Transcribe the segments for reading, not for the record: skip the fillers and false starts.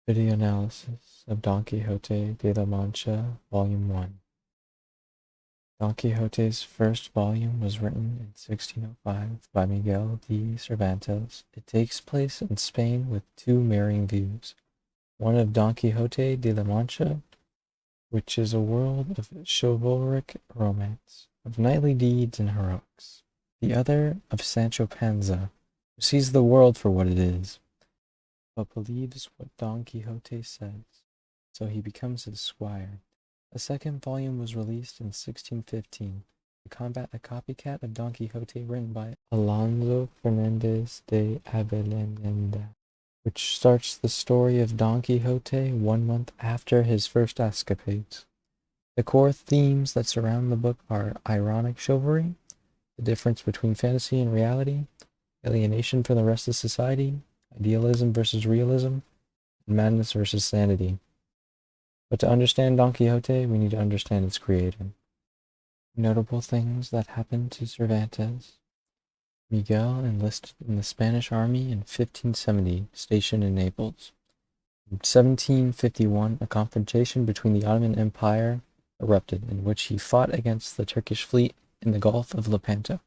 Video Analysis of Don Quixote de la Mancha, Volume 1. Don Quixote's first volume was written in 1605 by Miguel de Cervantes. It takes place in Spain with two varying views. One of Don Quixote de la Mancha, which is a world of chivalric romance, of knightly deeds and heroics. The other of Sancho Panza, who sees the world for what it is, but believes what Don Quixote says, so he becomes his squire. A second volume was released in 1615 to combat a copycat of Don Quixote written by Alonso Fernandez de Avellaneda, which starts the story of Don Quixote 1 month after his first escapades. The core themes that surround the book are ironic chivalry, the difference between fantasy and reality, alienation from the rest of society, idealism versus realism, and madness versus sanity. But to understand Don Quixote, we need to understand its creator. Notable things that happened to Cervantes. Miguel enlisted in the Spanish army in 1570, stationed in Naples. In 1751, a confrontation between the Ottoman Empire erupted, in which he fought against the Turkish fleet in the Gulf of Lepanto.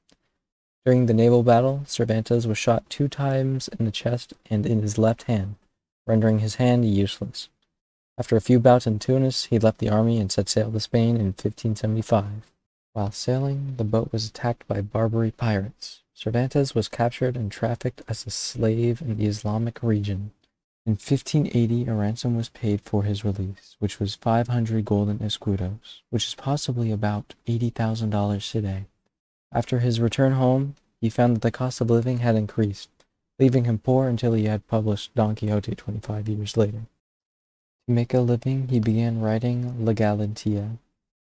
During the naval battle, Cervantes was shot 2 times in the chest and in his left hand, rendering his hand useless. After a few bouts in Tunis, he left the army and set sail to Spain in 1575. While sailing, the boat was attacked by Barbary pirates. Cervantes was captured and trafficked as a slave in the Islamic region. In 1580, a ransom was paid for his release, which was 500 golden escudos, which is possibly about $80,000 today. After his return home, he found that the cost of living had increased, leaving him poor until he had published Don Quixote 25 years later. To make a living, he began writing La Galantea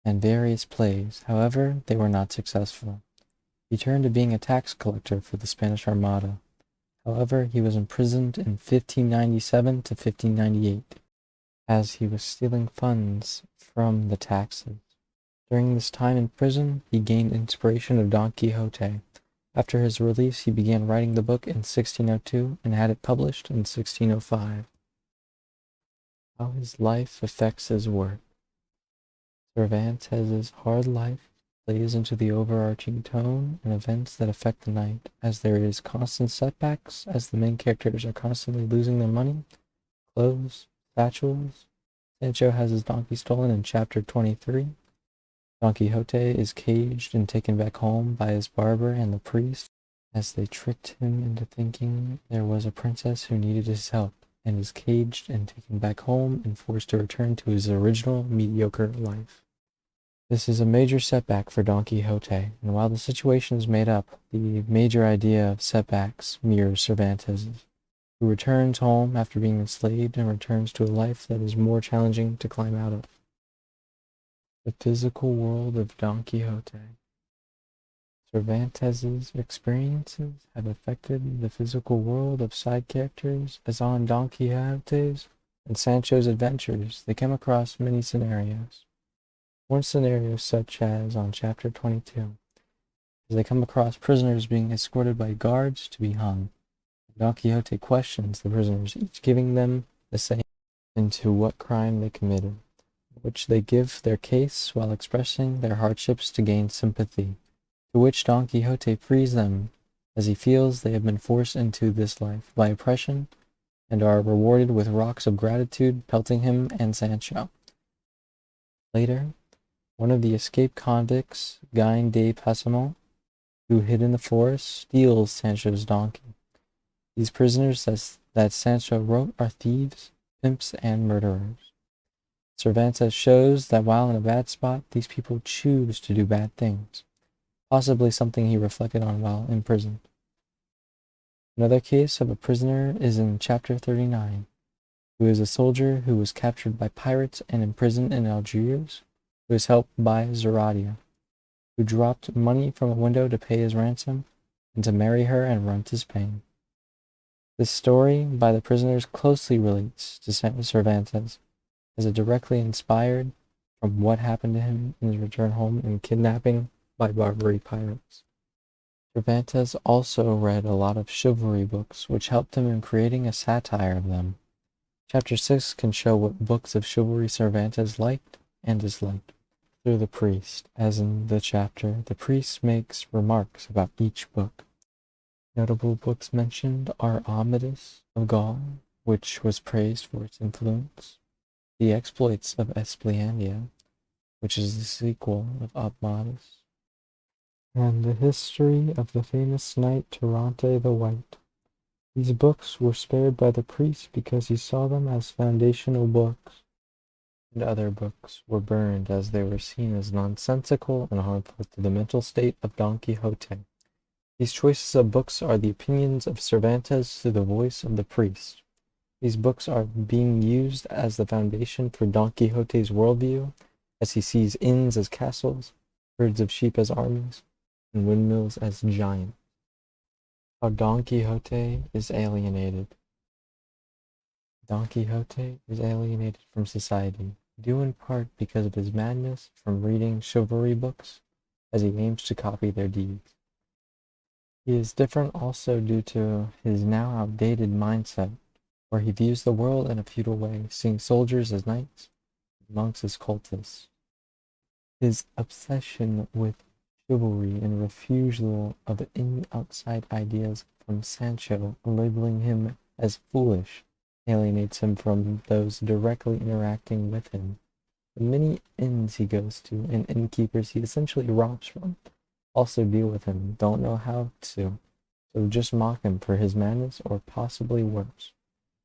and various plays. However, they were not successful. He turned to being a tax collector for the Spanish Armada. However, he was imprisoned in 1597 to 1598, as he was stealing funds from the taxes. During this time in prison, he gained inspiration of Don Quixote. After his release, he began writing the book in 1602 and had it published in 1605. How his life affects his work. Cervantes' hard life plays into the overarching tone and events that affect the knight, as there is constant setbacks, as the main characters are constantly losing their money, clothes, satchels. Sancho has his donkey stolen in chapter 23. Don Quixote is caged and taken back home by his barber and the priest, as they tricked him into thinking there was a princess who needed his help, and is caged and taken back home and forced to return to his original mediocre life. This is a major setback for Don Quixote, and while the situation is made up, the major idea of setbacks mirrors Cervantes's, who returns home after being enslaved and returns to a life that is more challenging to climb out of. The physical world of Don Quixote. Cervantes's experiences have affected the physical world of side characters, as on Don Quixote's and Sancho's adventures, they come across many scenarios. One scenario, such as on chapter 22, is they come across prisoners being escorted by guards to be hung. Don Quixote questions the prisoners, each giving them the same into what crime they committed, which they give their case while expressing their hardships to gain sympathy, to which Don Quixote frees them, as he feels they have been forced into this life by oppression, and are rewarded with rocks of gratitude pelting him and Sancho. Later, one of the escaped convicts, Guy de Passamont, who hid in the forest, steals Sancho's donkey. These prisoners that Sancho wrote are thieves, pimps, and murderers. Cervantes shows that while in a bad spot, these people choose to do bad things, possibly something he reflected on while in prison. Another case of a prisoner is in chapter 39, who is a soldier who was captured by pirates and imprisoned in Algiers, who is helped by Zoraida, who dropped money from a window to pay his ransom and to marry her and run to Spain. This story by the prisoners closely relates to Cervantes, as it directly inspired from what happened to him in his return home and kidnapping by Barbary pirates. Cervantes also read a lot of chivalry books, which helped him in creating a satire of them. Chapter 6 can show what books of chivalry Cervantes liked and disliked through the priest. As in the chapter, the priest makes remarks about each book. Notable books mentioned are Amadis of Gaul, which was praised for its influence, The Exploits of Esplandian, which is the sequel of Amadis, and the history of the famous knight Tirante the White. These books were spared by the priest because he saw them as foundational books, and other books were burned as they were seen as nonsensical and harmful to the mental state of Don Quixote. These choices of books are the opinions of Cervantes through the voice of the priest. These books are being used as the foundation for Don Quixote's worldview, as he sees inns as castles, herds of sheep as armies, and windmills as giants. How Don Quixote is alienated. Don Quixote is alienated from society, due in part because of his madness from reading chivalry books, as he aims to copy their deeds. He is different also due to his now outdated mindset, where he views the world in a feudal way, seeing soldiers as knights, and monks as cultists. His obsession with chivalry and refusal of any outside ideas from Sancho, labeling him as foolish, alienates him from those directly interacting with him. The many inns he goes to and innkeepers he essentially robs from also deal with him, don't know how to, so just mock him for his madness, or possibly worse,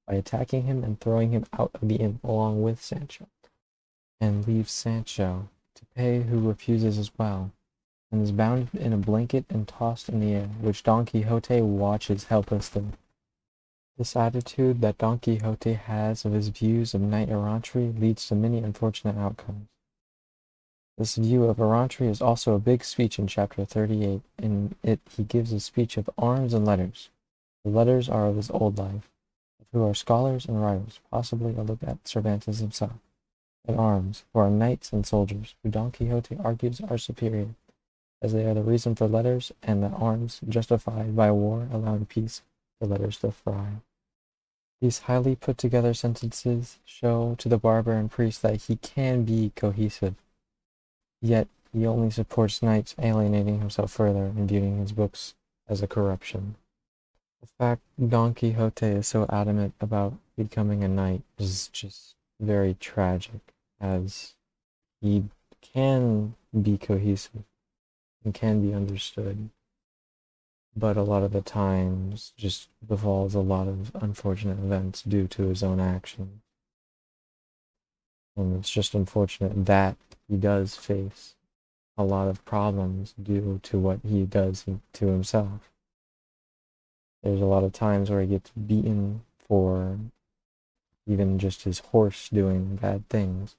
by attacking him and throwing him out of the inn along with Sancho, and leave Sancho to pay, who refuses as well, and is bound in a blanket and tossed in the air, which Don Quixote watches helplessly. This attitude that Don Quixote has of his views of knight-errantry leads to many unfortunate outcomes. This view of errantry is also a big speech in chapter 38. In it, he gives a speech of arms and letters. The letters are of his old life, who are scholars and writers, possibly a look at Cervantes himself, and arms, who are knights and soldiers, who Don Quixote argues are superior, as they are the reason for letters, and that arms, justified by war, allowing peace, for letters to thrive. These highly put together sentences show to the barber and priest that he can be cohesive, yet he only supports knights, alienating himself further and viewing his books as a corruption. The fact Don Quixote is so adamant about becoming a knight is just very tragic, as he can be cohesive and can be understood, but a lot of the times just befalls a lot of unfortunate events due to his own actions. And it's just unfortunate that he does face a lot of problems due to what he does to himself. There's a lot of times where he gets beaten for even just his horse doing bad things.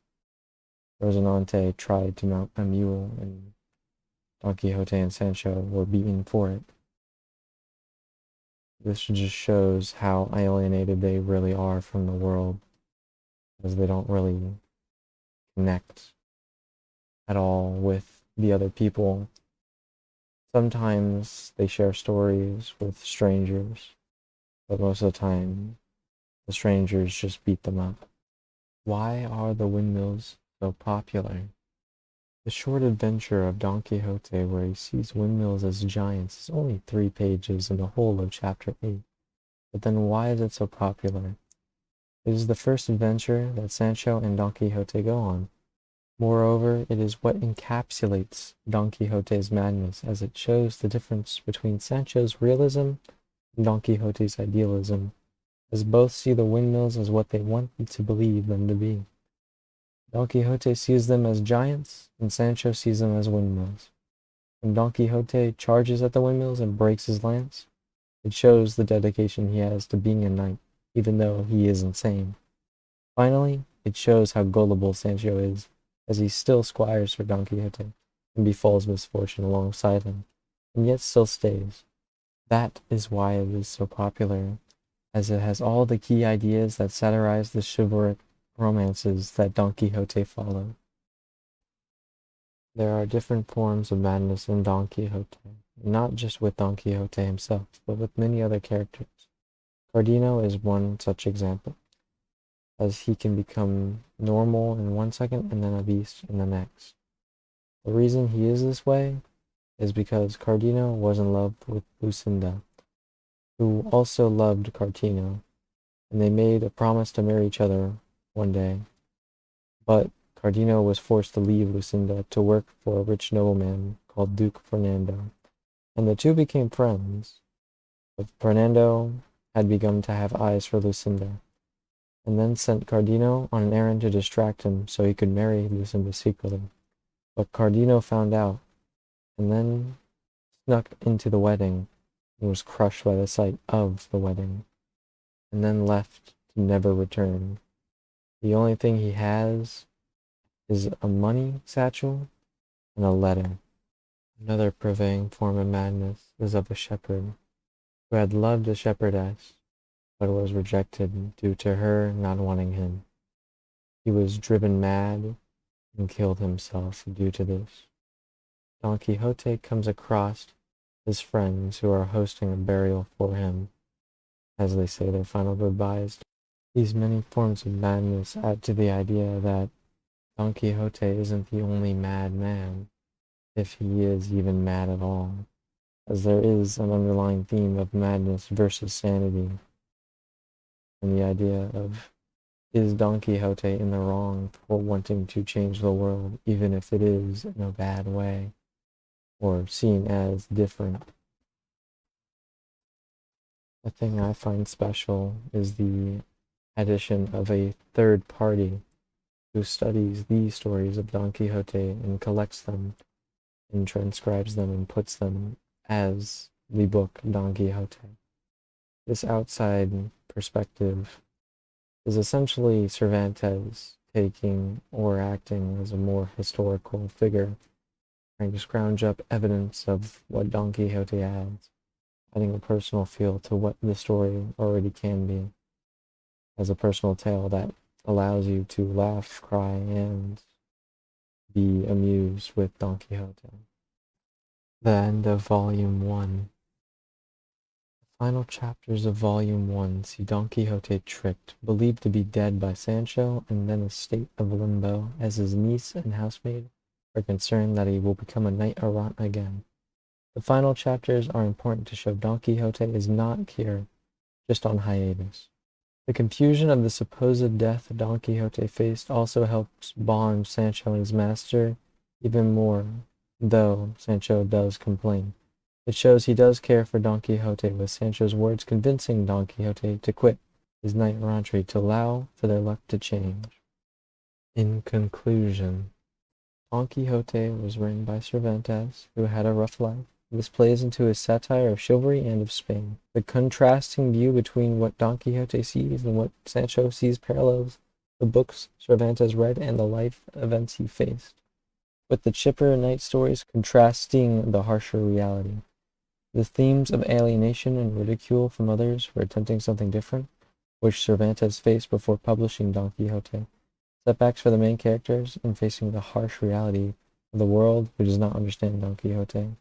Rocinante tried to mount a mule, and Don Quixote and Sancho were beaten for it. This just shows how alienated they really are from the world, as they don't really connect at all with the other people. Sometimes they share stories with strangers, but most of the time, the strangers just beat them up. Why are the windmills so popular? The short adventure of Don Quixote, where he sees windmills as giants, is only 3 pages in the whole of chapter 8. But then why is it so popular? It is the first adventure that Sancho and Don Quixote go on. Moreover, it is what encapsulates Don Quixote's madness, as it shows the difference between Sancho's realism and Don Quixote's idealism, as both see the windmills as what they want you to believe them to be. Don Quixote sees them as giants, and Sancho sees them as windmills. When Don Quixote charges at the windmills and breaks his lance, it shows the dedication he has to being a knight, even though he is insane. Finally, it shows how gullible Sancho is, as he still squires for Don Quixote, and befalls misfortune alongside him, and yet still stays. That is why it is so popular, as it has all the key ideas that satirize the chivalric romances that Don Quixote followed. There are different forms of madness in Don Quixote, not just with Don Quixote himself, but with many other characters. Cardenio is one such example. as he can become normal in 1 second and then a beast in the next. The reason he is this way is because Cardino was in love with Lucinda, who also loved Cartino, and they made a promise to marry each other one day. But Cardino was forced to leave Lucinda to work for a rich nobleman called Duke Fernando, and the two became friends. But Fernando had begun to have eyes for Lucinda, and then sent Cardino on an errand to distract him so he could marry Lucinda secretly. But Cardino found out, and then snuck into the wedding and was crushed by the sight of the wedding, and then left to never return. The only thing he has is a money satchel and a letter. Another prevailing form of madness is of a shepherd who had loved a shepherdess, but was rejected due to her not wanting him. He was driven mad and killed himself due to this. Don Quixote comes across his friends who are hosting a burial for him, as they say their final goodbyes. These many forms of madness add to the idea that Don Quixote isn't the only mad man, if he is even mad at all, as there is an underlying theme of madness versus sanity, and the idea of, is Don Quixote in the wrong for wanting to change the world, even if it is in a bad way, or seen as different? The thing I find special is the addition of a third party who studies these stories of Don Quixote and collects them and transcribes them and puts them as the book Don Quixote. This outside perspective is essentially Cervantes taking or acting as a more historical figure, trying to scrounge up evidence of what Don Quixote adds, adding a personal feel to what the story already can be, as a personal tale that allows you to laugh, cry, and be amused with Don Quixote. The end of Volume 1. The final chapters of Volume 1 see Don Quixote tricked, believed to be dead by Sancho, and then a state of limbo, as his niece and housemaid are concerned that he will become a knight-errant again. The final chapters are important to show Don Quixote is not here, just on hiatus. The confusion of the supposed death Don Quixote faced also helps bond Sancho and his master even more, though Sancho does complain. It shows he does care for Don Quixote, with Sancho's words convincing Don Quixote to quit his knight-errantry to allow for their luck to change. In conclusion, Don Quixote was written by Cervantes, who had a rough life. This plays into his satire of chivalry and of Spain. The contrasting view between what Don Quixote sees and what Sancho sees parallels the books Cervantes read and the life events he faced, with the chipper knight stories contrasting the harsher reality. The themes of alienation and ridicule from others for attempting something different, which Cervantes faced before publishing Don Quixote, setbacks for the main characters in facing the harsh reality of the world who does not understand Don Quixote.